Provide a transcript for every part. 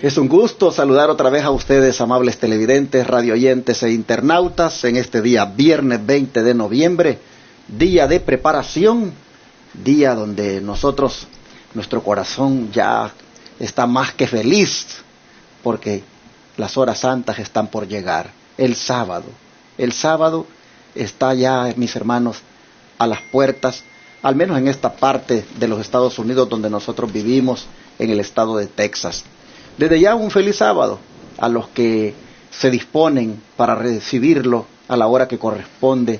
Es un gusto saludar otra vez a ustedes, amables televidentes, radioyentes e internautas, en este día, viernes 20 de noviembre, día de preparación, día donde nuestro corazón ya está más que feliz, porque las horas santas están por llegar. El sábado está ya, mis hermanos, a las puertas, al menos en esta parte de los Estados Unidos donde nosotros vivimos, en el estado de Texas. Desde ya un feliz sábado a los que se disponen para recibirlo a la hora que corresponde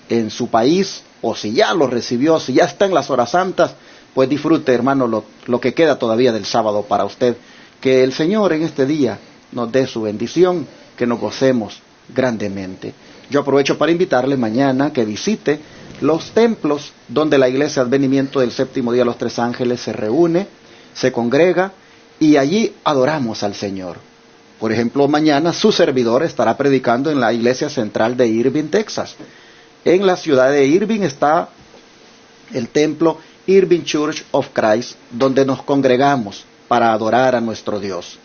en su país, o si ya lo recibió, si ya está en las horas santas, pues disfrute, hermano, lo que queda todavía del sábado para usted. Que el Señor en este día nos dé su bendición, que nos gocemos grandemente. Yo aprovecho para invitarle mañana que visite los templos donde la Iglesia Advenimiento del Séptimo Día de los Tres Ángeles se reúne, se congrega, y allí adoramos al Señor. Por ejemplo, mañana su servidor estará predicando en la iglesia central de Irving, Texas. En la ciudad de Irving está el templo Irving Church of Christ, donde nos congregamos para adorar a nuestro Dios.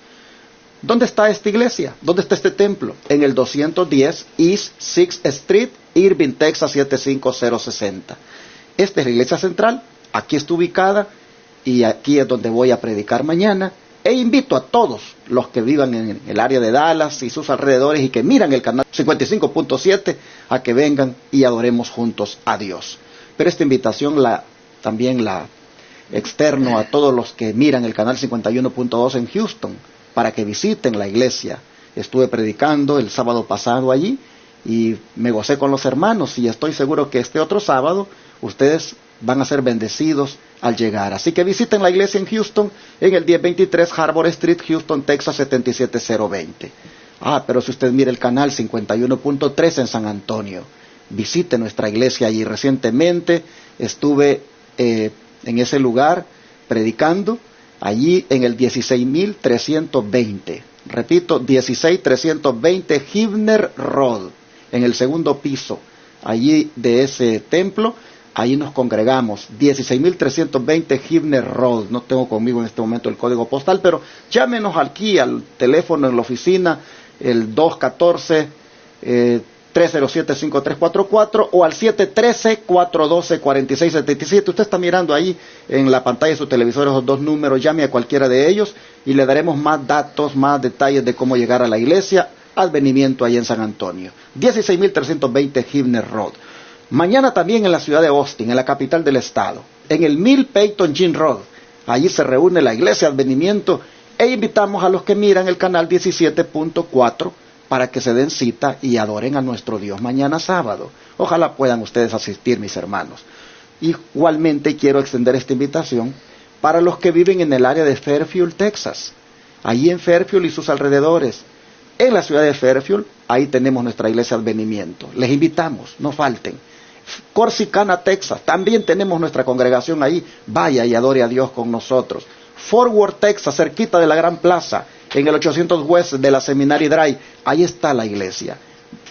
¿Dónde está esta iglesia? ¿Dónde está este templo? En el 210 East 6th Street, Irving, Texas 75060. Esta es la iglesia central, aquí está ubicada, y aquí es donde voy a predicar mañana. E invito a todos los que vivan en el área de Dallas y sus alrededores y que miran el canal 55.7 a que vengan y adoremos juntos a Dios. Pero esta invitación también la externo a todos los que miran el canal 51.2 en Houston para que visiten la iglesia. Estuve predicando el sábado pasado allí y me gocé con los hermanos, y estoy seguro que este otro sábado ustedes van a ser bendecidos al llegar. Así que visiten la iglesia en Houston, en el 1023 Harbor Street, Houston, Texas 77020. Pero si usted mira el canal 51.3 en San Antonio, visite nuestra iglesia allí. Recientemente estuve en ese lugar predicando, allí en el 16320. Repito, 16320 Hibner Road, en el segundo piso, allí de ese templo. Ahí nos congregamos, 16.320 Hibner Road. No tengo conmigo en este momento el código postal, pero llámenos aquí al teléfono en la oficina, el 214-307-5344 o al 713-412-4677. Usted está mirando ahí en la pantalla de su televisor esos dos números. Llame a cualquiera de ellos y le daremos más datos, más detalles de cómo llegar a la iglesia Advenimiento ahí en San Antonio. 16.320 Hibner Road. Mañana también en la ciudad de Austin, en la capital del estado, en el 1000 Peyton Jean Road. Allí se reúne la iglesia Advenimiento e invitamos a los que miran el canal 17.4 para que se den cita y adoren a nuestro Dios mañana sábado. Ojalá puedan ustedes asistir, mis hermanos. Igualmente quiero extender esta invitación para los que viven en el área de Fairfield, Texas. Allí en Fairfield y sus alrededores, en la ciudad de Fairfield, ahí tenemos nuestra iglesia Advenimiento. Les invitamos, no falten. Corsicana, Texas, también tenemos nuestra congregación ahí. Vaya y adore a Dios con nosotros. Fort Worth, Texas, cerquita de la Gran Plaza, en el 800 West de la Seminary Drive, ahí está la iglesia.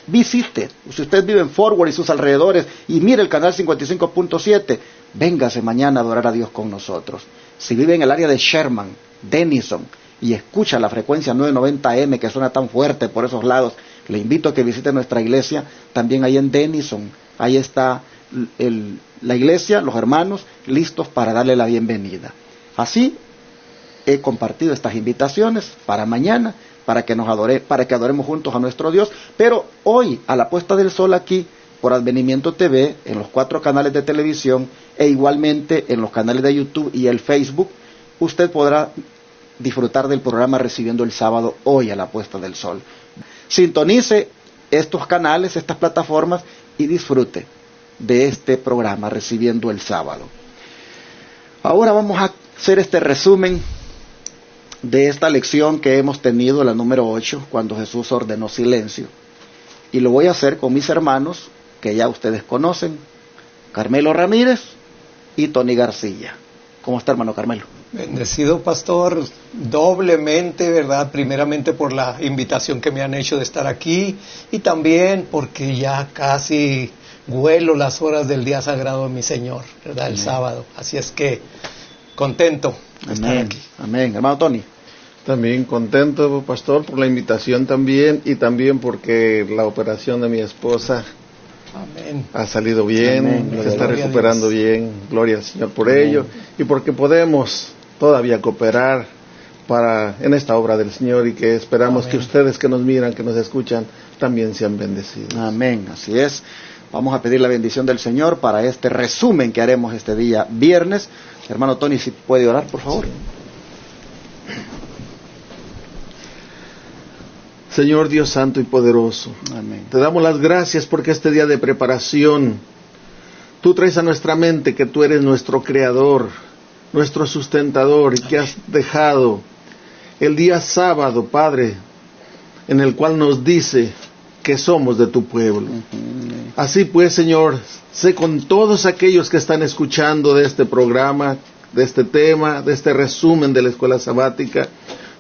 Visite, si usted vive en Fort Worth y sus alrededores y mire el canal 55.7, véngase mañana a adorar a Dios con nosotros. Si vive en el área de Sherman, Denison, y escucha la frecuencia 990M que suena tan fuerte por esos lados, le invito a que visite nuestra iglesia también ahí en Denison. Ahí está la iglesia, los hermanos, listos para darle la bienvenida. Así he compartido estas invitaciones para mañana, para que adoremos juntos a nuestro Dios. Pero hoy, a la puesta del sol aquí, por Advenimiento TV, en los 4 canales de televisión, e igualmente en los canales de YouTube y el Facebook, usted podrá disfrutar del programa Recibiendo el Sábado hoy a la puesta del sol. Sintonice estos canales, estas plataformas, y disfrute de este programa Recibiendo el Sábado. Ahora vamos a hacer este resumen de esta lección que hemos tenido, la número 8, cuando Jesús ordenó silencio. Y lo voy a hacer con mis hermanos, que ya ustedes conocen, Carmelo Ramírez y Tony García. ¿Cómo está, hermano Carmelo? Bendecido, pastor, doblemente, ¿verdad? Primeramente por la invitación que me han hecho de estar aquí, y también porque ya casi huelo las horas del día sagrado de mi Señor, ¿verdad? El sábado. Así es que contento de estar aquí. Amén. Hermano Tony. También contento, pastor, por la invitación también, y también porque la operación de mi esposa Amén. ha salido bien, Amén. se está Gloria a recuperando Dios. bien. Gloria al Señor por Amén. ello, y porque podemos todavía cooperar en esta obra del Señor, y que esperamos Amén. que ustedes que nos miran, que nos escuchan, también sean bendecidos. Amén, así es. Vamos a pedir la bendición del Señor para este resumen que haremos este día viernes. Hermano Tony, si puede orar, por favor. Señor Dios santo y poderoso, Amén. te damos las gracias porque este día de preparación, tú traes a nuestra mente que tú eres nuestro creador, nuestro sustentador, y que has dejado el día sábado, Padre, en el cual nos dice que somos de tu pueblo. Así pues, Señor, sé con todos aquellos que están escuchando de este programa, de este tema, de este resumen de la escuela sabática,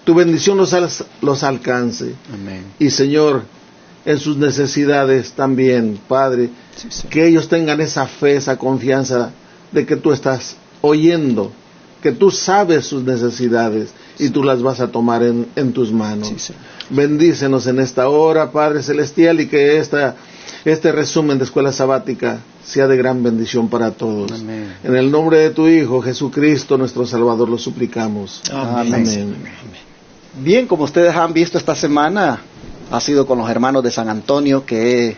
tu bendición los alcance. Amén. Y, Señor, en sus necesidades también, Padre, Sí. que ellos tengan esa fe, esa confianza de que tú estás oyendo, que tú sabes sus necesidades y tú las vas a tomar en tus manos. Sí, Señor. Bendícenos en esta hora, Padre Celestial, y que este resumen de escuela sabática sea de gran bendición para todos. Amén. En el nombre de tu Hijo, Jesucristo, nuestro Salvador, lo suplicamos. Amén. Amén. Bien, como ustedes han visto esta semana, ha sido con los hermanos de San Antonio que he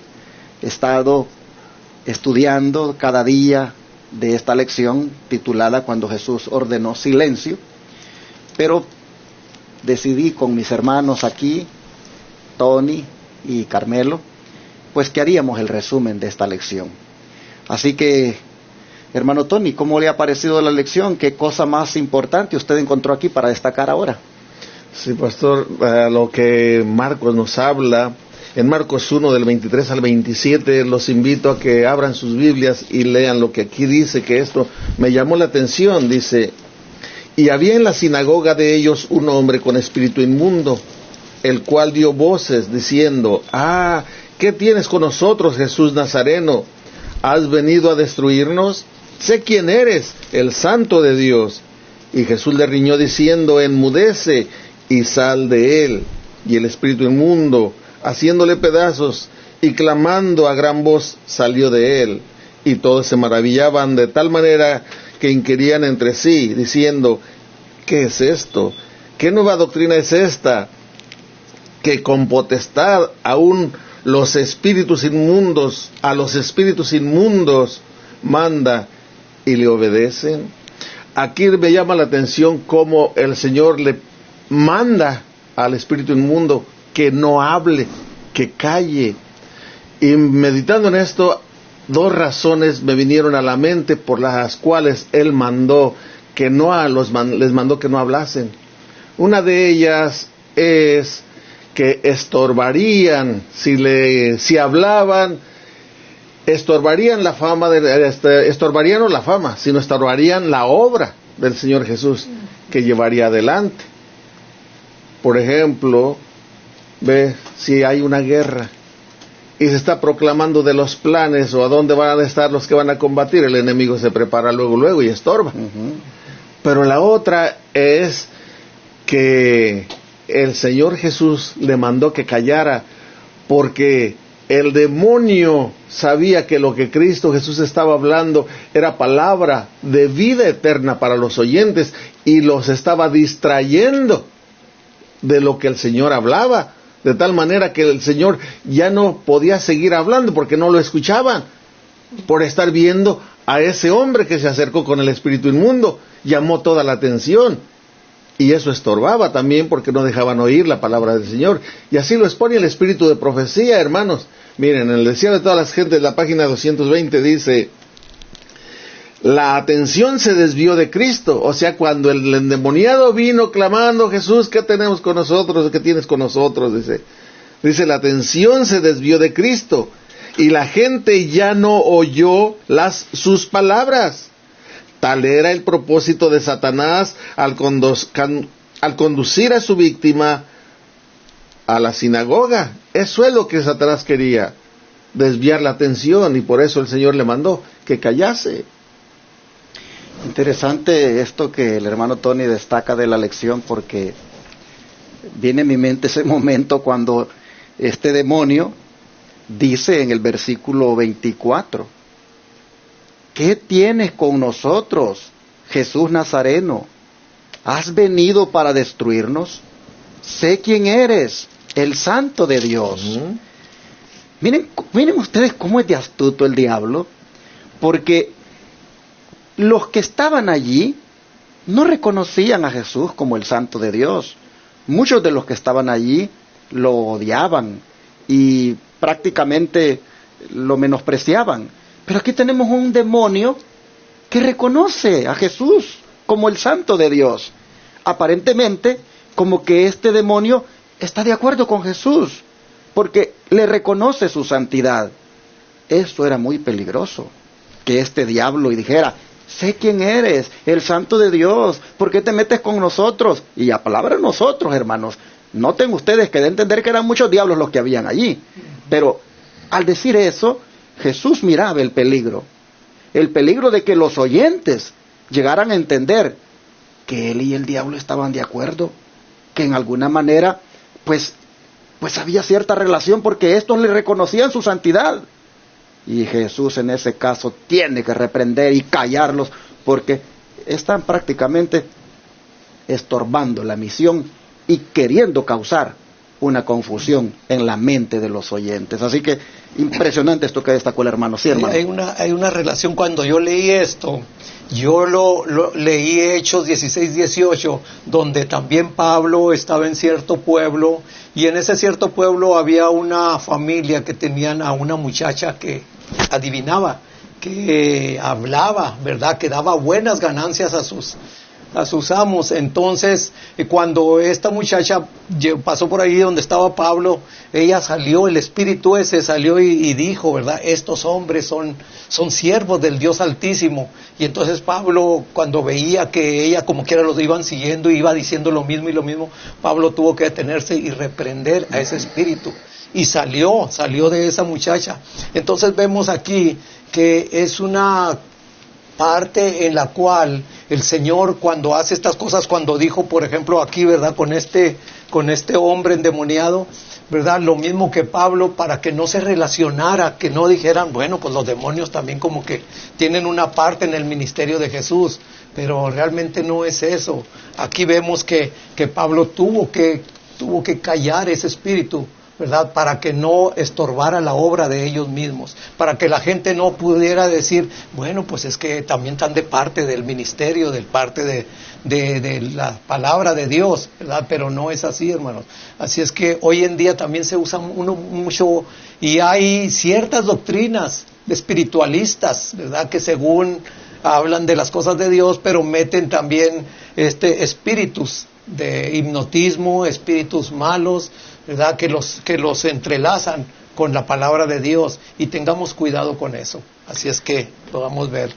estado estudiando cada día de esta lección titulada Cuando Jesús ordenó silencio, pero decidí con mis hermanos aquí, Tony y Carmelo, pues que haríamos el resumen de esta lección. Así que, hermano Tony, ¿cómo le ha parecido la lección? ¿Qué cosa más importante usted encontró aquí para destacar ahora? Sí, pastor, lo que Marcos nos habla, en Marcos 1 del 23 al 27, los invito a que abran sus Biblias y lean lo que aquí dice, que esto me llamó la atención. Dice: y había en la sinagoga de ellos un hombre con espíritu inmundo, el cual dio voces diciendo: ¿qué tienes con nosotros, Jesús Nazareno? ¿Has venido a destruirnos? Sé quién eres, el Santo de Dios. Y Jesús le riñó diciendo: enmudece y sal de él. Y el espíritu inmundo, haciéndole pedazos y clamando a gran voz, salió de él. Y todos se maravillaban de tal manera que inquirían entre sí, diciendo: ¿qué es esto? ¿Qué nueva doctrina es esta? Que con potestad aún a los espíritus inmundos manda y le obedecen. Aquí me llama la atención cómo el Señor le manda al espíritu inmundo que no hable, que calle. Y meditando en esto, dos razones me vinieron a la mente por las cuales Él mandó que les mandó que no hablasen. Una de ellas es que estorbarían, si hablaban, estorbarían la fama, estorbarían no la fama, sino estorbarían la obra del Señor Jesús que llevaría adelante. Por ejemplo, si hay una guerra y se está proclamando de los planes o a dónde van a estar los que van a combatir, el enemigo se prepara luego y estorba. Pero la otra es que el Señor Jesús le mandó que callara, porque el demonio sabía que lo que Cristo Jesús estaba hablando era palabra de vida eterna para los oyentes, y los estaba distrayendo de lo que el Señor hablaba, de tal manera que el Señor ya no podía seguir hablando porque no lo escuchaban, por estar viendo a ese hombre que se acercó con el espíritu inmundo. Llamó toda la atención, y eso estorbaba también porque no dejaban oír la palabra del Señor. Y así lo expone el espíritu de profecía, hermanos. Miren, en el Deseo de todas las gentes, la página 220 dice: la atención se desvió de Cristo. O sea, cuando el endemoniado vino clamando: Jesús, ¿qué tenemos con nosotros? ¿Qué tienes con nosotros? Dice, la atención se desvió de Cristo, y la gente ya no oyó sus palabras. Tal era el propósito de Satanás al conducir a su víctima a la sinagoga. Eso es lo que Satanás quería, desviar la atención, y por eso el Señor le mandó que callase. Interesante esto que el hermano Tony destaca de la lección, porque viene a mi mente ese momento cuando este demonio dice en el versículo 24, ¿qué tienes con nosotros, Jesús Nazareno? ¿Has venido para destruirnos? Sé quién eres, el Santo de Dios. Miren ustedes cómo es de astuto el diablo, porque los que estaban allí no reconocían a Jesús como el Santo de Dios. Muchos de los que estaban allí lo odiaban y prácticamente lo menospreciaban. Pero aquí tenemos un demonio que reconoce a Jesús como el Santo de Dios. Aparentemente, como que este demonio está de acuerdo con Jesús, porque le reconoce su santidad. Eso era muy peligroso, que este diablo y dijera, sé quién eres, el Santo de Dios, ¿por qué te metes con nosotros? Y a palabra nosotros, hermanos, noten ustedes que de entender que eran muchos diablos los que habían allí, pero al decir eso, Jesús miraba el peligro de que los oyentes llegaran a entender que él y el diablo estaban de acuerdo, que en alguna manera, pues había cierta relación porque estos le reconocían su santidad. Y Jesús en ese caso tiene que reprender y callarlos porque están prácticamente estorbando la misión y queriendo causar una confusión en la mente de los oyentes. Así que impresionante esto que destacó el hermano. Sí, hermano. Hay una relación. Cuando yo leí esto, yo lo leí Hechos 16-18, donde también Pablo estaba en cierto pueblo, y en ese cierto pueblo había una familia que tenían a una muchacha que adivinaba, que hablaba, ¿verdad? Que daba buenas ganancias a sus amos. Entonces, cuando esta muchacha pasó por ahí donde estaba Pablo, ella salió, el espíritu ese salió y dijo, ¿verdad? Estos hombres son siervos del Dios Altísimo. Y entonces Pablo, cuando veía que ella como quiera los iban siguiendo, iba diciendo lo mismo y lo mismo, Pablo tuvo que detenerse y reprender a ese espíritu. Y salió de esa muchacha. Entonces vemos aquí que es una parte en la cual el Señor, cuando hace estas cosas, cuando dijo, por ejemplo, aquí, ¿verdad? Con este hombre endemoniado, ¿verdad? Lo mismo que Pablo, para que no se relacionara, que no dijeran, bueno, pues los demonios también como que tienen una parte en el ministerio de Jesús, pero realmente no es eso. Aquí vemos que Pablo tuvo que callar ese espíritu, ¿verdad? Para que no estorbara la obra de ellos mismos, para que la gente no pudiera decir, bueno, pues es que también están de parte del ministerio, de parte de la palabra de Dios, ¿verdad? Pero no es así, hermanos. Así es que hoy en día también se usa mucho, y hay ciertas doctrinas espiritualistas, ¿verdad? Que según hablan de las cosas de Dios, pero meten también espíritus de hipnotismo, espíritus malos, ¿verdad? Que los entrelazan con la palabra de Dios, y tengamos cuidado con eso. Así es que podamos ver.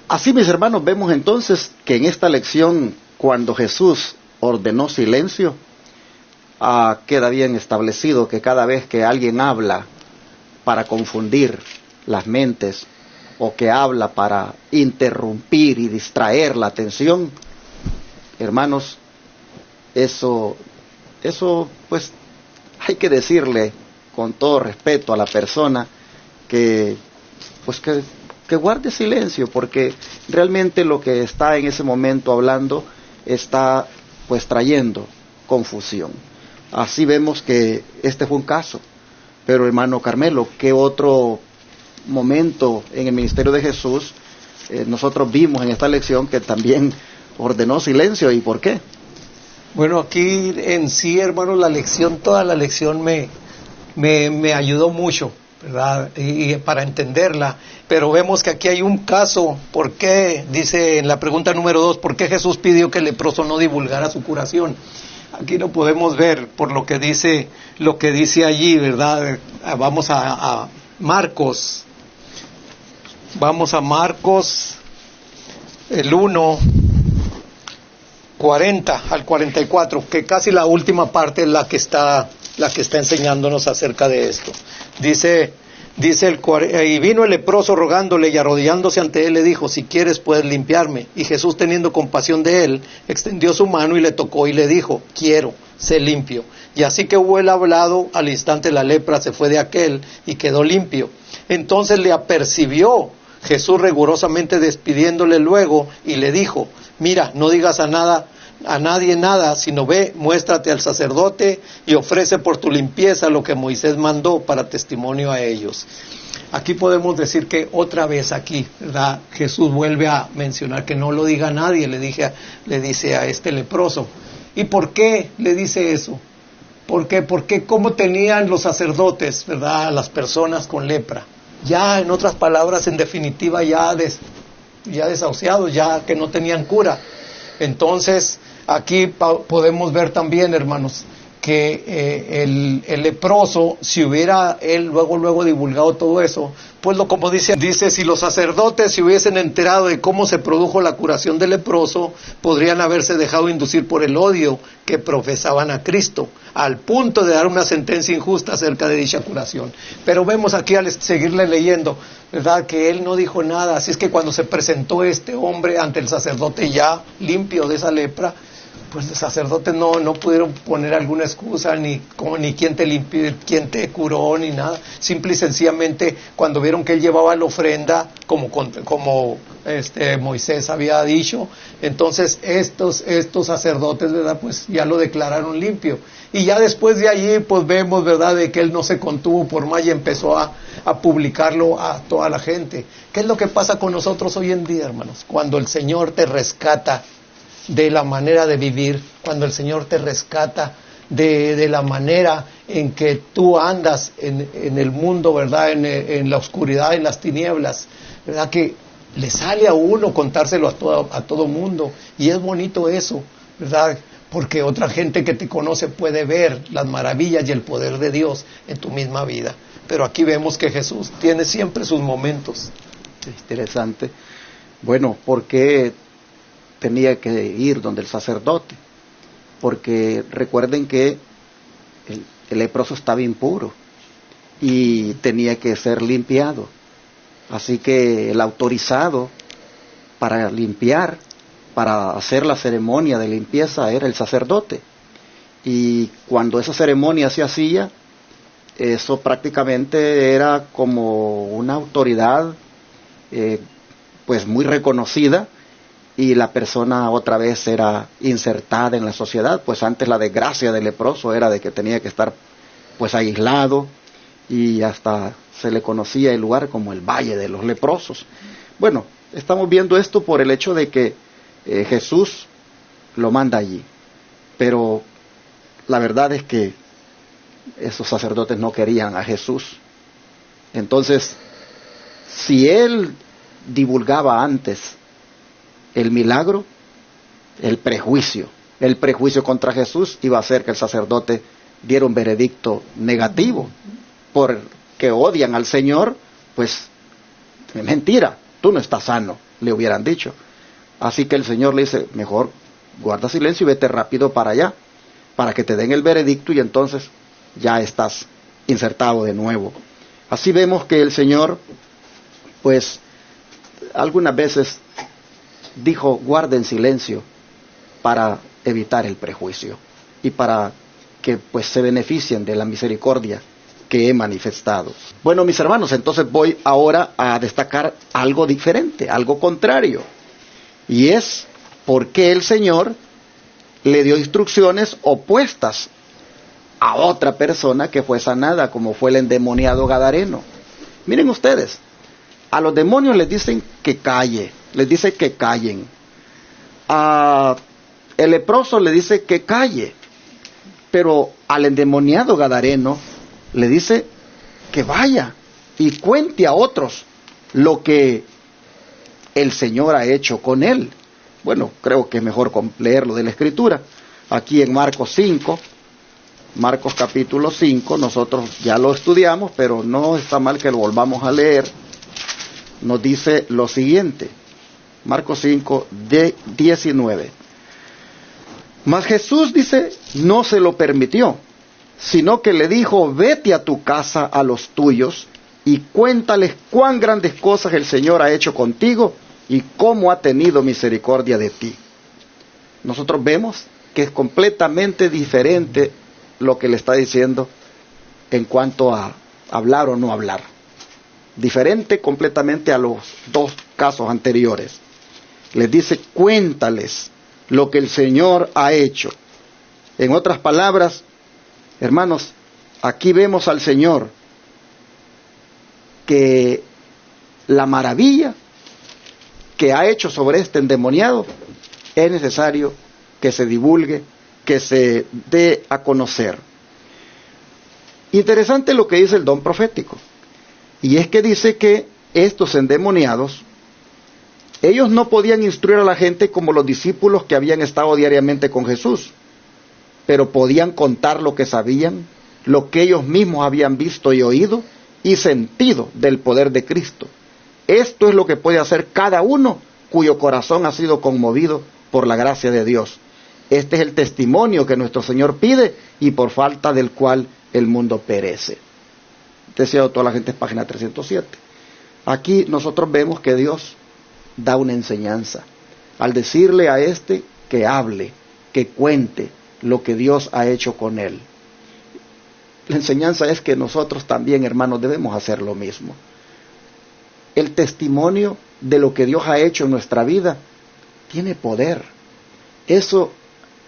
Así, mis hermanos, vemos entonces que en esta lección, cuando Jesús ordenó silencio, queda bien establecido que cada vez que alguien habla para confundir las mentes, o que habla para interrumpir y distraer la atención, hermanos, eso pues hay que decirle con todo respeto a la persona que guarde silencio, porque realmente lo que está en ese momento hablando está pues trayendo confusión. Así vemos que este fue un caso. Pero hermano Carmelo, ¿qué otro momento en el ministerio de Jesús nosotros vimos en esta lección que también ordenó silencio, y por qué? Bueno, aquí en sí, hermano, toda la lección me ayudó mucho, ¿verdad? Y para entenderla, pero vemos que aquí hay un caso. ¿Por qué? Dice en la pregunta número 2, ¿por qué Jesús pidió que el leproso no divulgara su curación? Aquí lo podemos ver por lo que dice allí, ¿verdad? Vamos a Marcos. Vamos a Marcos, el 1, 40 al 44, que casi la última parte es la que está enseñándonos acerca de esto. Dice y vino el leproso rogándole, y arrodillándose ante él le dijo, si quieres puedes limpiarme. Y Jesús, teniendo compasión de él, extendió su mano y le tocó y le dijo, quiero, sé limpio. Y así que hubo él hablado, al instante la lepra se fue de aquel y quedó limpio. Entonces le apercibió Jesús rigurosamente, despidiéndole luego, y le dijo: mira, no digas a nadie nada, sino ve, muéstrate al sacerdote y ofrece por tu limpieza lo que Moisés mandó para testimonio a ellos. Aquí podemos decir que otra vez aquí, ¿verdad? Jesús vuelve a mencionar que no lo diga a nadie, le dice a este leproso. ¿Y por qué le dice eso? ¿Por qué? Porque cómo tenían los sacerdotes, ¿verdad?, a las personas con lepra. Ya, en otras palabras, en definitiva, ya desahuciados, ya que no tenían cura. Entonces, aquí podemos ver también, hermanos, que el leproso, si hubiera él luego divulgado todo eso, pues como dice, si los sacerdotes se hubiesen enterado de cómo se produjo la curación del leproso, podrían haberse dejado inducir por el odio que profesaban a Cristo, al punto de dar una sentencia injusta acerca de dicha curación. Pero vemos aquí, al seguirle leyendo, ¿verdad?, que él no dijo nada. Así es que cuando se presentó este hombre ante el sacerdote ya limpio de esa lepra, pues los sacerdotes no pudieron poner alguna excusa, ni quién te limpió, quién te curó, ni nada. Simple y sencillamente, cuando vieron que él llevaba la ofrenda, como Moisés había dicho, entonces estos sacerdotes, ¿verdad?, pues ya lo declararon limpio. Y ya después de allí, pues vemos, ¿verdad?, de que él no se contuvo por más y empezó a publicarlo a toda la gente. ¿Qué es lo que pasa con nosotros hoy en día, hermanos? Cuando el Señor te rescata de la manera de vivir, cuando el Señor te rescata de la manera en que tú andas en el mundo, ¿verdad?, en la oscuridad, en las tinieblas, ¿verdad?, que le sale a uno contárselo a todo mundo, y es bonito eso, ¿verdad?, porque otra gente que te conoce puede ver las maravillas y el poder de Dios en tu misma vida. Pero aquí vemos que Jesús tiene siempre sus momentos. Interesante. Bueno, ¿por qué tenía que ir donde el sacerdote? Porque recuerden que el leproso estaba impuro y tenía que ser limpiado. Así que el autorizado para limpiar, para hacer la ceremonia de limpieza, era el sacerdote. Y cuando esa ceremonia se hacía, eso prácticamente era como una autoridad pues muy reconocida, y la persona otra vez era insertada en la sociedad. Pues antes la desgracia del leproso era de que tenía que estar pues aislado, y hasta se le conocía el lugar como el Valle de los Leprosos. Bueno, estamos viendo esto por el hecho de que Jesús lo manda allí, pero la verdad es que esos sacerdotes no querían a Jesús. Entonces, si él divulgaba antes el milagro, el prejuicio contra Jesús iba a hacer que el sacerdote diera un veredicto negativo. Porque odian al Señor, pues es mentira, tú no estás sano, le hubieran dicho. Así que el Señor le dice: mejor guarda silencio y vete rápido para allá, para que te den el veredicto, y entonces ya estás insertado de nuevo. Así vemos que el Señor, pues, algunas veces dijo: guarden silencio, para evitar el prejuicio y para que pues se beneficien de la misericordia que he manifestado. Bueno, mis hermanos, entonces voy ahora a destacar algo diferente, algo contrario, y es por qué el Señor le dio instrucciones opuestas a otra persona que fue sanada, como fue el endemoniado gadareno. Miren ustedes, a los demonios les dicen que les dice que callen. A el leproso le dice que calle, pero al endemoniado gadareno le dice que vaya y cuente a otros lo que el Señor ha hecho con él. Bueno, creo que es mejor leerlo de la Escritura. Aquí en Marcos capítulo 5, nosotros ya lo estudiamos, pero no está mal que lo volvamos a leer. Nos dice lo siguiente, Marcos 5, 19. Mas Jesús, dice, no se lo permitió, sino que le dijo: vete a tu casa a los tuyos y cuéntales cuán grandes cosas el Señor ha hecho contigo y cómo ha tenido misericordia de ti. Nosotros vemos que es completamente diferente lo que le está diciendo en cuanto a hablar o no hablar. Diferente completamente a los dos casos anteriores. Les dice, cuéntales lo que el Señor ha hecho. En otras palabras, hermanos, aquí vemos al Señor que la maravilla que ha hecho sobre este endemoniado es necesario que se divulgue, que se dé a conocer. Interesante lo que dice el don profético, y es que dice que estos endemoniados, ellos no podían instruir a la gente como los discípulos que habían estado diariamente con Jesús, pero podían contar lo que sabían, lo que ellos mismos habían visto y oído y sentido del poder de Cristo. Esto es lo que puede hacer cada uno cuyo corazón ha sido conmovido por la gracia de Dios. Este es el testimonio que nuestro Señor pide y por falta del cual el mundo perece. Deseado toda la gente, es página 307. Aquí nosotros vemos que Dios da una enseñanza al decirle a este que hable, que cuente lo que Dios ha hecho con él. La enseñanza es que nosotros también, hermanos, debemos hacer lo mismo. El testimonio de lo que Dios ha hecho en nuestra vida tiene poder. Eso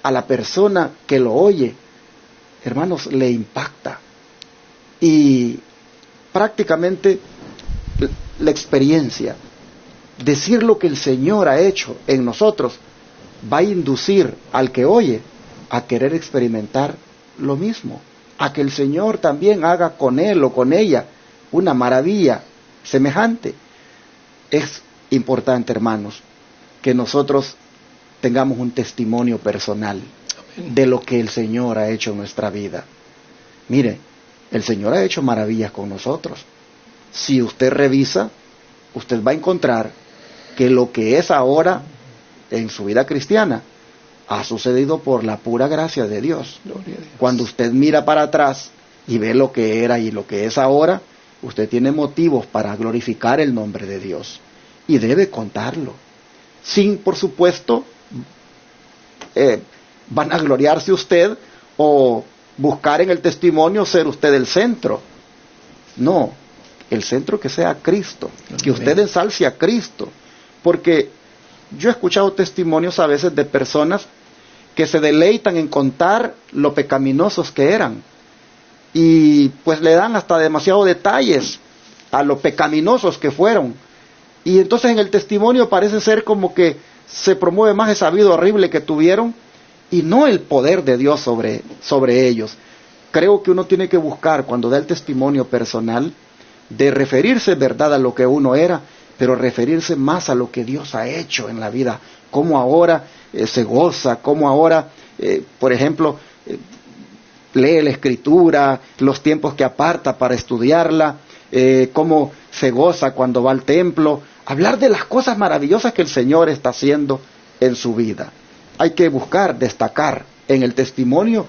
a la persona que lo oye, hermanos, le impacta. Y prácticamente la experiencia, decir lo que el Señor ha hecho en nosotros, va a inducir al que oye a querer experimentar lo mismo, a que el Señor también haga con él o con ella una maravilla semejante. Es importante, hermanos, que nosotros tengamos un testimonio personal de lo que el Señor ha hecho en nuestra vida. Mire, el Señor ha hecho maravillas con nosotros. Si usted revisa, usted va a encontrar que lo que es ahora en su vida cristiana ha sucedido por la pura gracia de Dios. Cuando usted mira para atrás y ve lo que era y lo que es ahora, usted tiene motivos para glorificar el nombre de Dios y debe contarlo, sin, por supuesto, vanagloriarse usted o buscar en el testimonio ser usted el centro. No, el centro que sea Cristo, que usted ensalce a Cristo, porque yo he escuchado testimonios a veces de personas que se deleitan en contar lo pecaminosos que eran y pues le dan hasta demasiados detalles a lo pecaminosos que fueron, y entonces en el testimonio parece ser como que se promueve más esa vida horrible que tuvieron y no el poder de Dios sobre ellos. Creo que uno tiene que buscar, cuando da el testimonio personal, de referirse, verdad, a lo que uno era, pero referirse más a lo que Dios ha hecho en la vida, cómo ahora se goza, cómo ahora, por ejemplo, lee la Escritura, los tiempos que aparta para estudiarla, cómo se goza cuando va al templo, hablar de las cosas maravillosas que el Señor está haciendo en su vida. Hay que buscar, destacar en el testimonio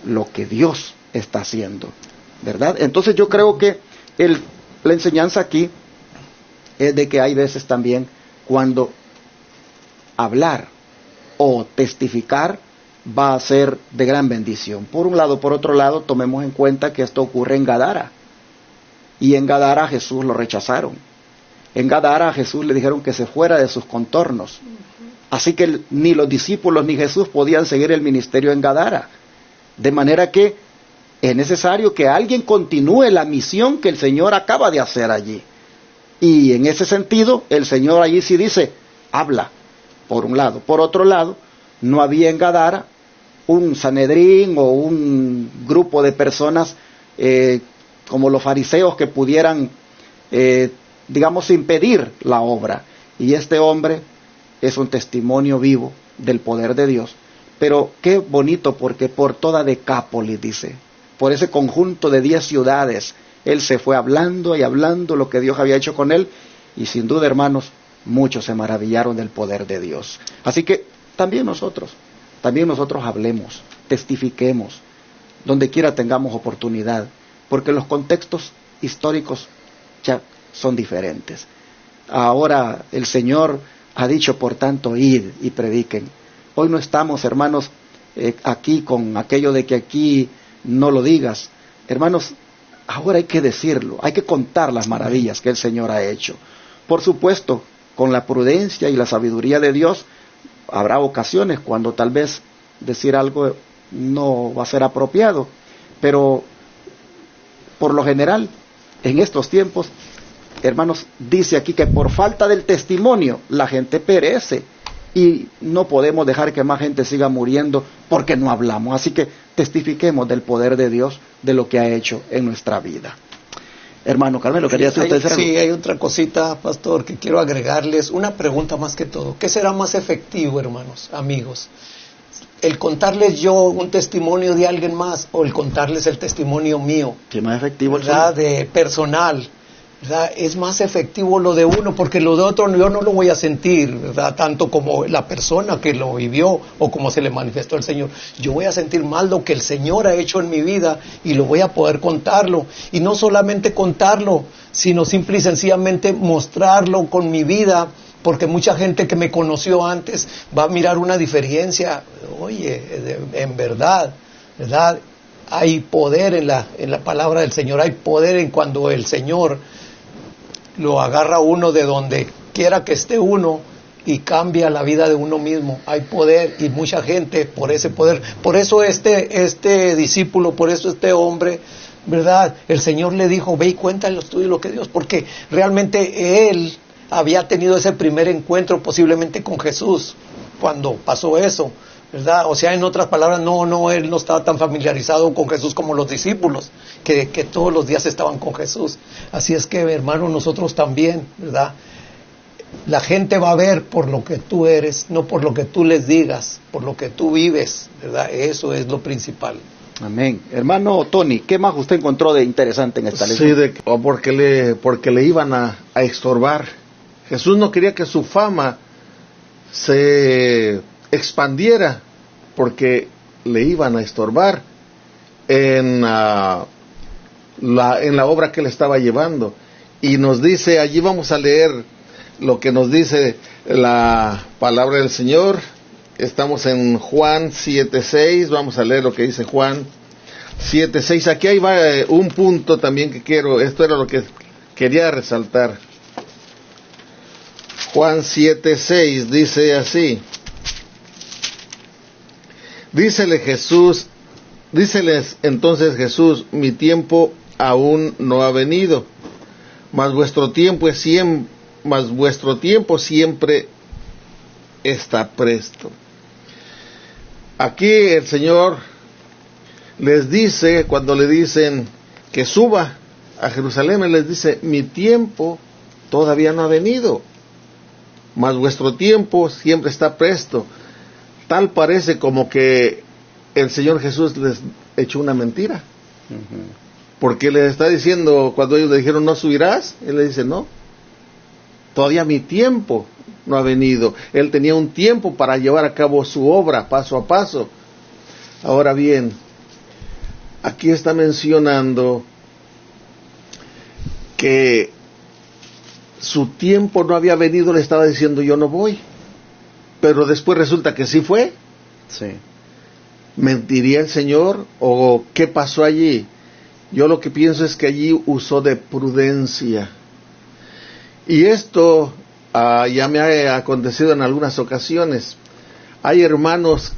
lo que Dios está haciendo, ¿verdad? Entonces yo creo que la enseñanza aquí es de que hay veces también cuando hablar o testificar va a ser de gran bendición. Por un lado. Por otro lado, tomemos en cuenta que esto ocurre en Gadara. Y en Gadara a Jesús lo rechazaron. En Gadara a Jesús le dijeron que se fuera de sus contornos. Así que ni los discípulos ni Jesús podían seguir el ministerio en Gadara. De manera que es necesario que alguien continúe la misión que el Señor acaba de hacer allí. Y en ese sentido, el Señor allí sí dice, habla, por un lado. Por otro lado, no había en Gadara un Sanedrín o un grupo de personas como los fariseos que pudieran, digamos, impedir la obra. Y este hombre es un testimonio vivo del poder de Dios. Pero qué bonito, porque por toda Decápolis, dice, por ese conjunto de 10 ciudades, él se fue hablando y hablando lo que Dios había hecho con él, y sin duda, hermanos, muchos se maravillaron del poder de Dios. Así que también nosotros hablemos, testifiquemos, donde quiera tengamos oportunidad, porque los contextos históricos ya son diferentes. Ahora el Señor ha dicho, por tanto, id y prediquen. Hoy no estamos, hermanos, aquí con aquello de que aquí no lo digas. Hermanos, ahora hay que decirlo, hay que contar las maravillas que el Señor ha hecho. Por supuesto, con la prudencia y la sabiduría de Dios, habrá ocasiones cuando tal vez decir algo no va a ser apropiado, pero por lo general, en estos tiempos, hermanos, dice aquí que por falta del testimonio la gente perece y no podemos dejar que más gente siga muriendo porque no hablamos. Así que testifiquemos del poder de Dios, de lo que ha hecho en nuestra vida. Hermano Carmelo, ¿quería decir usted algo? Sí, hay otra cosita, pastor, que quiero agregarles. Una pregunta más que todo. ¿Qué será más efectivo, hermanos, amigos? ¿El contarles yo un testimonio de alguien más o el contarles el testimonio mío? ¿Qué más efectivo? ¿Verdad? De personal. ¿Verdad? Es más efectivo lo de uno, porque lo de otro yo no lo voy a sentir, ¿verdad? Tanto como la persona que lo vivió o como se le manifestó al Señor. Yo voy a sentir más lo que el Señor ha hecho en mi vida y lo voy a poder contarlo. Y no solamente contarlo, sino simple y sencillamente mostrarlo con mi vida, porque mucha gente que me conoció antes va a mirar una diferencia. Oye, en verdad, ¿verdad? Hay poder en la palabra del Señor, hay poder en cuando el Señor lo agarra uno de donde quiera que esté uno y cambia la vida de uno mismo. Hay poder y mucha gente por ese poder. Por eso este discípulo, por eso este hombre, ¿verdad? El Señor le dijo, ve y cuéntale tú y lo que Dios, porque realmente él había tenido ese primer encuentro posiblemente con Jesús cuando pasó eso, ¿verdad? O sea, en otras palabras, él no estaba tan familiarizado con Jesús como los discípulos, que todos los días estaban con Jesús. Así es que, hermano, nosotros también, ¿verdad? La gente va a ver por lo que tú eres, no por lo que tú les digas, por lo que tú vives, ¿verdad? Eso es lo principal. Amén. Hermano Tony, ¿qué más usted encontró de interesante en esta lección? Sí, porque le iban a estorbar. Jesús no quería que su fama se expandiera porque le iban a estorbar en la obra que él estaba llevando. Y nos dice, allí vamos a leer lo que nos dice la palabra del Señor. Estamos en Juan 7:6, vamos a leer lo que dice Juan 7:6. Aquí hay un punto también que esto era lo que quería resaltar. Juan 7:6 dice así. Díceles entonces Jesús, mi tiempo aún no ha venido, mas vuestro tiempo siempre está presto. Aquí el Señor les dice, cuando le dicen que suba a Jerusalén, Él les dice, mi tiempo todavía no ha venido, mas vuestro tiempo siempre está presto. Tal parece como que el Señor Jesús les echó una mentira. Porque les está diciendo, cuando ellos le dijeron, ¿no subirás? Él le dice, no, todavía mi tiempo no ha venido. Él tenía un tiempo para llevar a cabo su obra, paso a paso. Ahora bien, aquí está mencionando que su tiempo no había venido, le estaba diciendo, yo no voy. Pero después resulta que sí fue. Sí. ¿Mentiría el Señor? ¿O qué pasó allí? Yo lo que pienso es que allí usó de prudencia. Y esto ya me ha acontecido en algunas ocasiones. Hay hermanos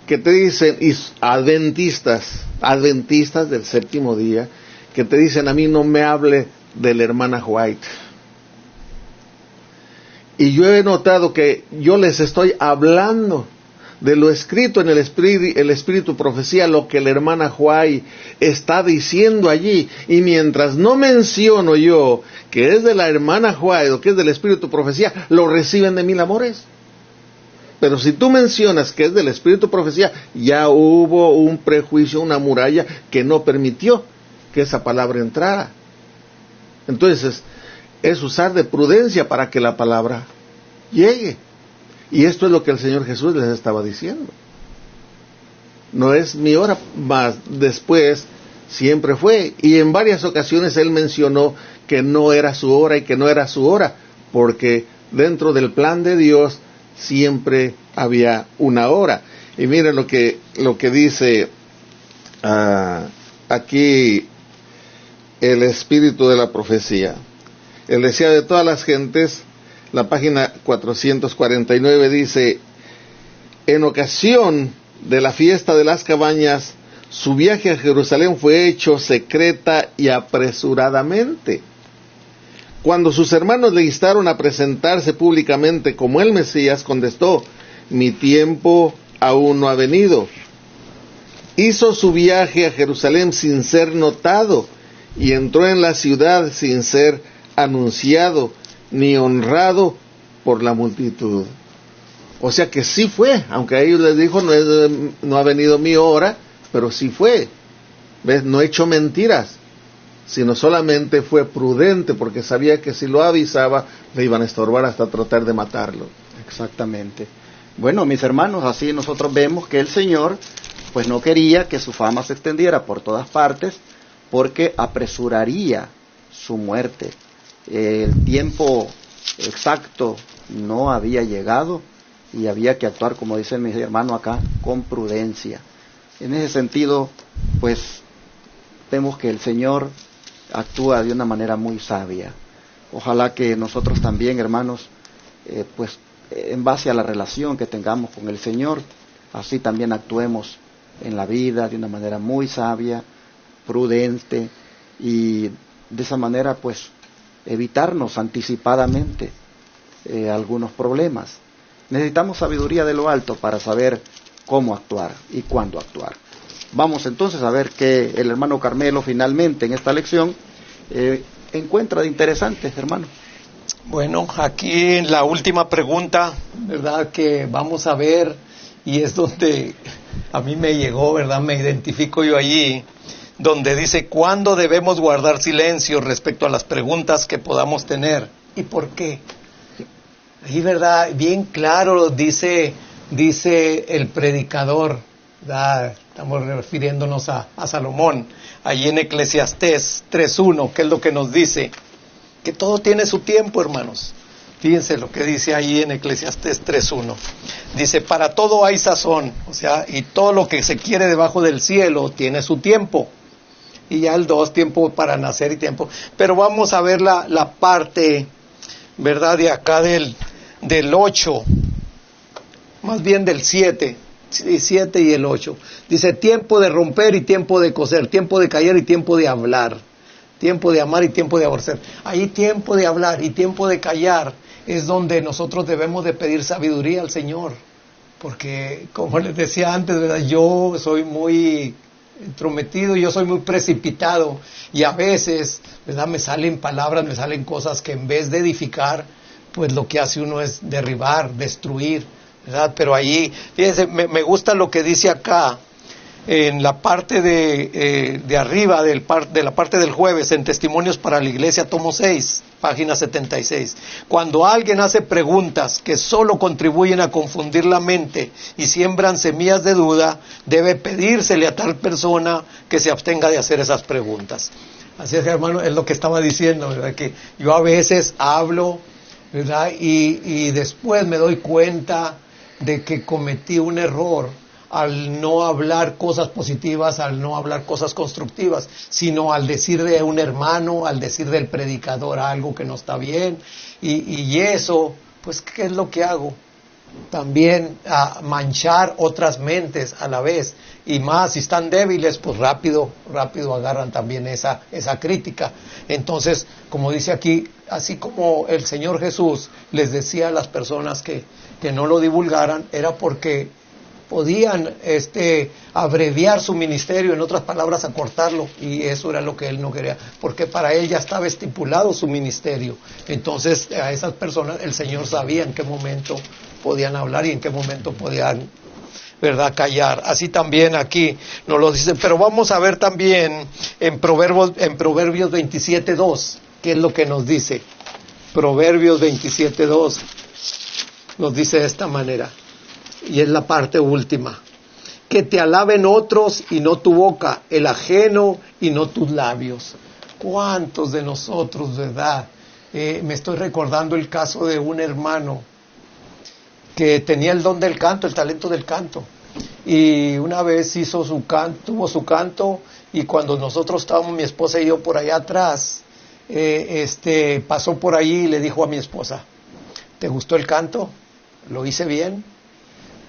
que te dicen, adventistas del séptimo día, que te dicen, a mí no me hable de la hermana White. Y yo he notado que yo les estoy hablando de lo escrito en el Espíritu Profecía, lo que la hermana White está diciendo allí. Y mientras no menciono yo que es de la hermana White o que es del Espíritu Profecía, lo reciben de mil amores. Pero si tú mencionas que es del Espíritu Profecía, ya hubo un prejuicio, una muralla que no permitió que esa palabra entrara. Entonces, es usar de prudencia para que la palabra llegue. Y esto es lo que el Señor Jesús les estaba diciendo. No es mi hora, mas después siempre fue. Y en varias ocasiones Él mencionó que no era su hora y que no era su hora, porque dentro del plan de Dios siempre había una hora. Y miren lo que dice aquí el espíritu de la profecía. El deseo de todas las gentes, la página 449 dice: en ocasión de la fiesta de las cabañas, su viaje a Jerusalén fue hecho secreta y apresuradamente. Cuando sus hermanos le instaron a presentarse públicamente como el Mesías, contestó: mi tiempo aún no ha venido. Hizo su viaje a Jerusalén sin ser notado y entró en la ciudad sin ser anunciado ni honrado por la multitud. O sea que sí fue, aunque a ellos les dijo no ha venido mi hora, pero sí fue. ¿Ves? No he hecho mentiras, sino solamente fue prudente, porque sabía que si lo avisaba le iban a estorbar hasta tratar de matarlo. Exactamente. Bueno, mis hermanos, así nosotros vemos que el Señor pues no quería que su fama se extendiera por todas partes, porque apresuraría su muerte. El tiempo exacto no había llegado y había que actuar, como dice mi hermano acá, con prudencia. En ese sentido, pues vemos que el Señor actúa de una manera muy sabia. Ojalá que nosotros también, hermanos, pues en base a la relación que tengamos con el Señor, así también actuemos en la vida de una manera muy sabia, prudente, y de esa manera pues evitarnos anticipadamente algunos problemas. Necesitamos sabiduría de lo alto para saber cómo actuar y cuándo actuar. Vamos entonces a ver qué el hermano Carmelo finalmente en esta lección encuentra de interesante, hermano. Bueno, aquí en la última pregunta, ¿verdad?, que vamos a ver, y es donde a mí me llegó, ¿verdad?, me identifico yo allí, donde dice: ¿cuándo debemos guardar silencio respecto a las preguntas que podamos tener? ¿Y por qué? Ahí, ¿verdad?, bien claro dice el predicador, ¿verdad? Estamos refiriéndonos a Salomón, allí en Eclesiastés 3.1, que es lo que nos dice, que todo tiene su tiempo, hermanos. Fíjense lo que dice ahí en Eclesiastés 3.1. Dice: para todo hay sazón, o sea, y todo lo que se quiere debajo del cielo tiene su tiempo. Y ya el 2, tiempo para nacer y tiempo. Pero vamos a ver la parte, ¿verdad?, de acá del 8, más bien del 7 y el 8. Dice: tiempo de romper y tiempo de coser, tiempo de callar y tiempo de hablar, tiempo de amar y tiempo de aborrecer. Ahí tiempo de hablar y tiempo de callar es donde nosotros debemos de pedir sabiduría al Señor, porque como les decía antes, ¿verdad?, yo soy muy entrometido, yo soy muy precipitado, y a veces, ¿verdad?, me salen palabras, me salen cosas que en vez de edificar, pues lo que hace uno es derribar, destruir, ¿verdad? Pero ahí, fíjense, me gusta lo que dice acá, en la parte de arriba de la parte del jueves, en Testimonios para la Iglesia, tomo 6, página 76. Cuando alguien hace preguntas que solo contribuyen a confundir la mente y siembran semillas de duda, debe pedírsele a tal persona que se abstenga de hacer esas preguntas. Así es, hermano, es lo que estaba diciendo, ¿verdad?, que yo a veces hablo, ¿verdad?, y después me doy cuenta de que cometí un error al no hablar cosas positivas, al no hablar cosas constructivas, sino al decir de un hermano, al decir del predicador algo que no está bien, y eso, pues, ¿qué es lo que hago? También a manchar otras mentes a la vez, y más si están débiles, pues rápido agarran también esa crítica. Entonces, como dice aquí, así como el Señor Jesús les decía a las personas que no lo divulgaran, era porque podían abreviar su ministerio, en otras palabras, acortarlo, y eso era lo que él no quería, porque para él ya estaba estipulado su ministerio. Entonces, a esas personas el Señor sabía en qué momento podían hablar y en qué momento podían, ¿verdad?, callar. Así también aquí nos lo dice, pero vamos a ver también en Proverbios 27.2, qué es lo que nos dice. Proverbios 27.2 nos dice de esta manera, y es la parte última: que te alaben otros y no tu boca, el ajeno y no tus labios. ¿Cuántos de nosotros, verdad? Me estoy recordando el caso de un hermano que tenía el don del canto, el talento del canto, y una vez tuvo su canto, y cuando nosotros estábamos, mi esposa y yo, por allá atrás, pasó por ahí y le dijo a mi esposa: ¿te gustó el canto? ¿Lo hice bien?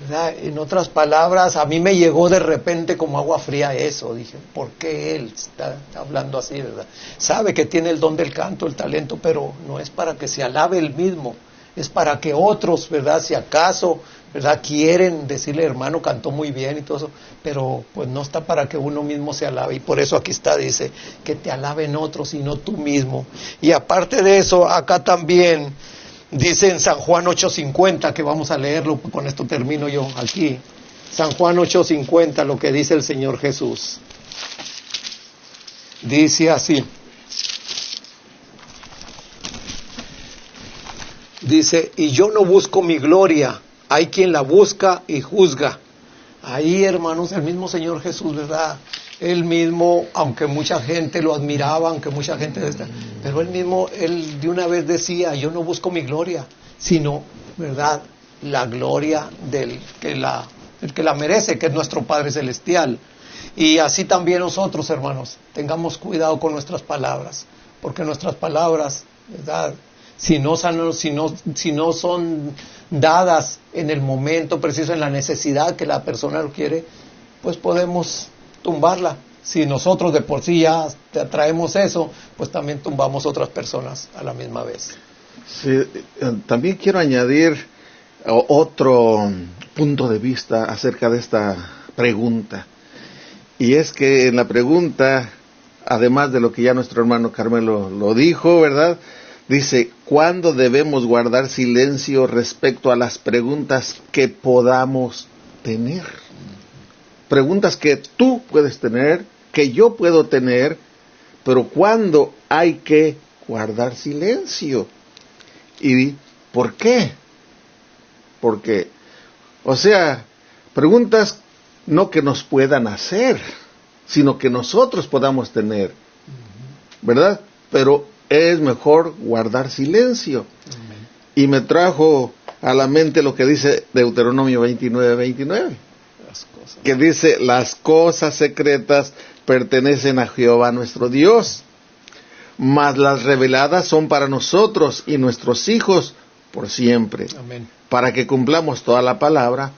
¿Verdad? En otras palabras, a mí me llegó de repente como agua fría eso. Dije, ¿por qué él está hablando así, verdad? Sabe que tiene el don del canto, el talento, pero no es para que se alabe él mismo, es para que otros, ¿verdad? Si acaso, ¿verdad?, quieren decirle: hermano, cantó muy bien y todo eso, pero pues no está para que uno mismo se alabe. Y por eso aquí está, dice, que te alaben otros y no tú mismo. Y aparte de eso, acá también dice en San Juan 8:50, que vamos a leerlo, con esto termino yo aquí. San Juan 8:50, lo que dice el Señor Jesús. Dice así. Dice: y yo no busco mi gloria, hay quien la busca y juzga. Ahí, hermanos, el mismo Señor Jesús, ¿verdad? Él mismo, aunque mucha gente lo admiraba, aunque mucha gente... pero él mismo, él de una vez decía: yo no busco mi gloria, sino, ¿verdad?, la gloria del el que la merece, que es nuestro Padre Celestial. Y así también nosotros, hermanos, tengamos cuidado con nuestras palabras, porque nuestras palabras, ¿verdad?, si no son dadas en el momento preciso, en la necesidad que la persona lo quiere, pues podemos tumbarla. Si nosotros de por sí ya traemos eso, pues también tumbamos otras personas a la misma vez. Sí, también quiero añadir otro punto de vista acerca de esta pregunta. Y es que en la pregunta, además de lo que ya nuestro hermano Carmelo lo dijo, ¿verdad?, dice: ¿cuándo debemos guardar silencio respecto a las preguntas que podamos tener? Preguntas que tú puedes tener, que yo puedo tener, pero ¿cuándo hay que guardar silencio? ¿Y por qué? Porque, o sea, preguntas no que nos puedan hacer, sino que nosotros podamos tener, ¿verdad? Pero es mejor guardar silencio. Amén. Y me trajo a la mente lo que dice Deuteronomio 29:29, que dice: las cosas secretas pertenecen a Jehová nuestro Dios, mas las reveladas son para nosotros y nuestros hijos por siempre. Amén. Para que cumplamos toda la palabra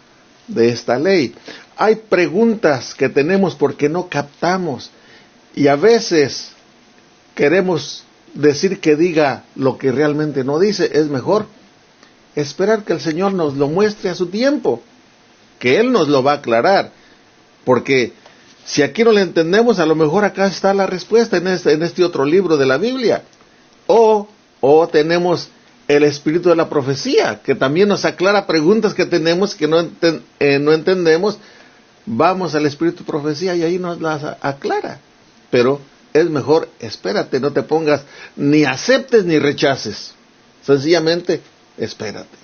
de esta ley. Hay preguntas que tenemos porque no captamos, y a veces queremos decir que diga lo que realmente no dice. Es mejor esperar que el Señor nos lo muestre a su tiempo, que Él nos lo va a aclarar, porque si aquí no le entendemos, a lo mejor acá está la respuesta en este otro libro de la Biblia, o tenemos el espíritu de la profecía, que también nos aclara preguntas que tenemos que no entendemos. Vamos al espíritu de profecía y ahí nos las aclara. Pero es mejor, espérate, no te pongas, ni aceptes ni rechaces. Sencillamente, espérate.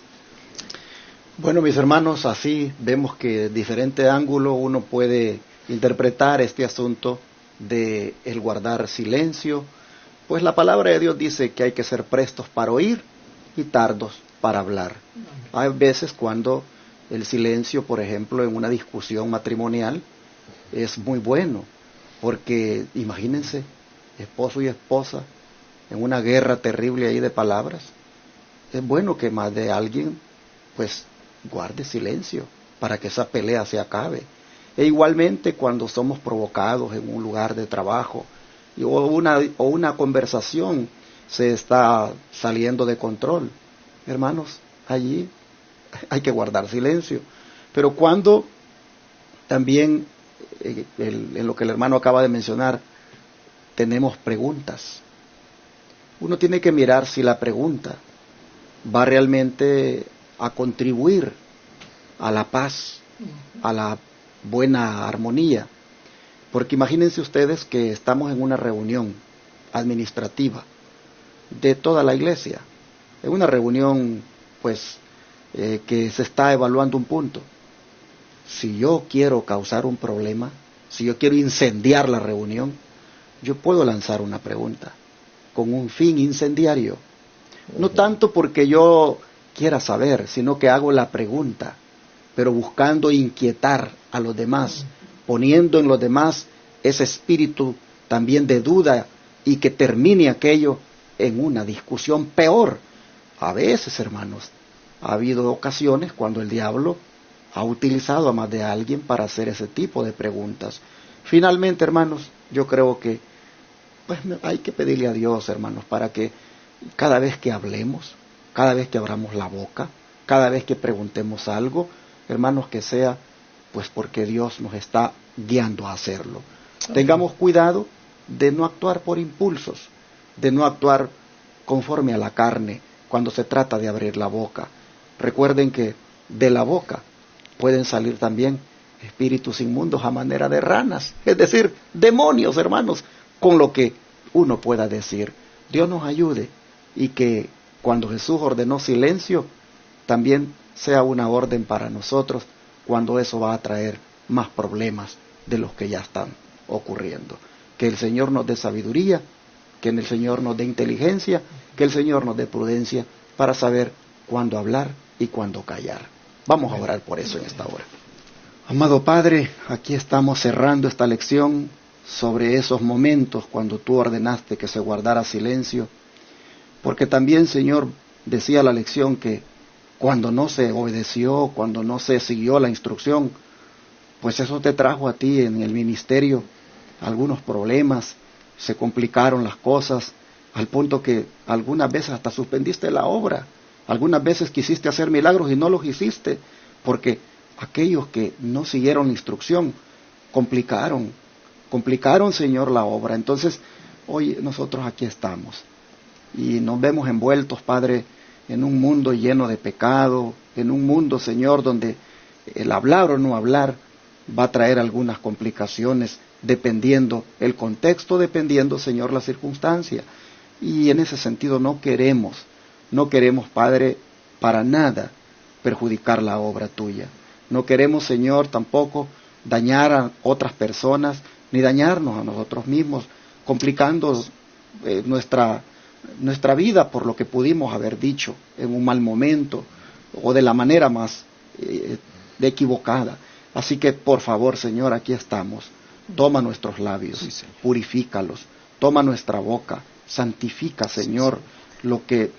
Bueno, mis hermanos, así vemos que de diferente ángulo uno puede interpretar este asunto de el guardar silencio. Pues la palabra de Dios dice que hay que ser prestos para oír y tardos para hablar. Hay veces cuando el silencio, por ejemplo, en una discusión matrimonial, es muy bueno. Porque imagínense, esposo y esposa, en una guerra terrible ahí de palabras. Es bueno que más de alguien, pues, guarde silencio para que esa pelea se acabe. E igualmente cuando somos provocados en un lugar de trabajo, o una conversación se está saliendo de control. Hermanos, allí hay que guardar silencio. Pero cuando también... en lo que el hermano acaba de mencionar, tenemos preguntas. Uno tiene que mirar si la pregunta va realmente a contribuir a la paz, a la buena armonía. Porque imagínense ustedes que estamos en una reunión administrativa de toda la iglesia, en una reunión pues que se está evaluando un punto. Si yo quiero causar un problema, si yo quiero incendiar la reunión, yo puedo lanzar una pregunta con un fin incendiario. No tanto porque yo quiera saber, sino que hago la pregunta pero buscando inquietar a los demás, poniendo en los demás ese espíritu también de duda y que termine aquello en una discusión peor. A veces, hermanos, ha habido ocasiones cuando el diablo ha utilizado a más de alguien para hacer ese tipo de preguntas. Finalmente, hermanos, yo creo que pues hay que pedirle a Dios, hermanos, para que cada vez que hablemos, cada vez que abramos la boca, cada vez que preguntemos algo, hermanos, que sea pues porque Dios nos está guiando a hacerlo. Tengamos cuidado de no actuar por impulsos, de no actuar conforme a la carne cuando se trata de abrir la boca. Recuerden que de la boca pueden salir también espíritus inmundos a manera de ranas, es decir, demonios, hermanos, con lo que uno pueda decir. Dios nos ayude y que cuando Jesús ordenó silencio, también sea una orden para nosotros cuando eso va a traer más problemas de los que ya están ocurriendo. Que el Señor nos dé sabiduría, que el Señor nos dé inteligencia, que el Señor nos dé prudencia para saber cuándo hablar y cuándo callar. Vamos a orar por eso en esta hora. Amado Padre, aquí estamos cerrando esta lección sobre esos momentos cuando tú ordenaste que se guardara silencio, porque también, Señor, decía la lección que cuando no se obedeció, cuando no se siguió la instrucción, pues eso te trajo a ti en el ministerio algunos problemas, se complicaron las cosas, al punto que algunas veces hasta suspendiste la obra, algunas veces quisiste hacer milagros y no los hiciste, porque aquellos que no siguieron la instrucción complicaron, Señor, la obra. Entonces, hoy nosotros aquí estamos y nos vemos envueltos, Padre, en un mundo lleno de pecado, en un mundo, Señor, donde el hablar o no hablar va a traer algunas complicaciones dependiendo el contexto, dependiendo, Señor, la circunstancia. Y en ese sentido no queremos, Padre, para nada perjudicar la obra tuya. No queremos, Señor, tampoco dañar a otras personas, ni dañarnos a nosotros mismos, complicando nuestra vida por lo que pudimos haber dicho en un mal momento o de la manera más equivocada. Así que, por favor, Señor, aquí estamos. Toma nuestros labios, sí, purifícalos. Toma nuestra boca, santifica, Señor, sí, lo que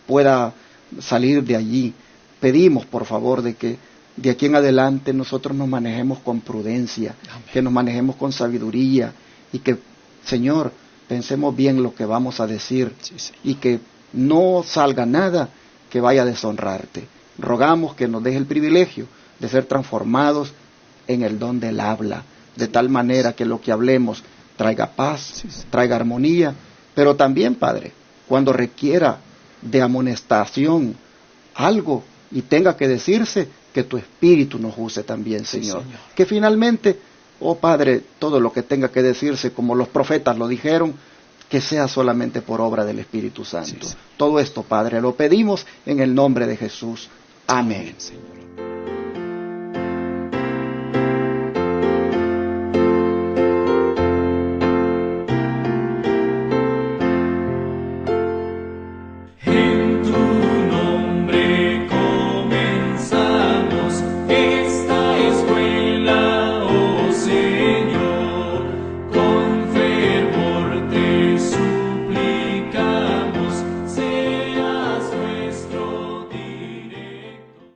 pueda salir de allí. Pedimos, por favor, de que de aquí en adelante nosotros nos manejemos con prudencia, amén, que nos manejemos con sabiduría y que, Señor, pensemos bien lo que vamos a decir, sí, y que no salga nada que vaya a deshonrarte. Rogamos que nos deje el privilegio de ser transformados en el don del habla, de tal manera que lo que hablemos traiga paz, traiga armonía, pero también, Padre, cuando requiera de amonestación algo y tenga que decirse, que tu Espíritu nos use también, Señor. Sí, Señor. Que finalmente, oh Padre, todo lo que tenga que decirse, como los profetas lo dijeron, que sea solamente por obra del Espíritu Santo. Sí. Todo esto, Padre, lo pedimos en el nombre de Jesús. Amén. Señor. Esta escuela, oh Señor.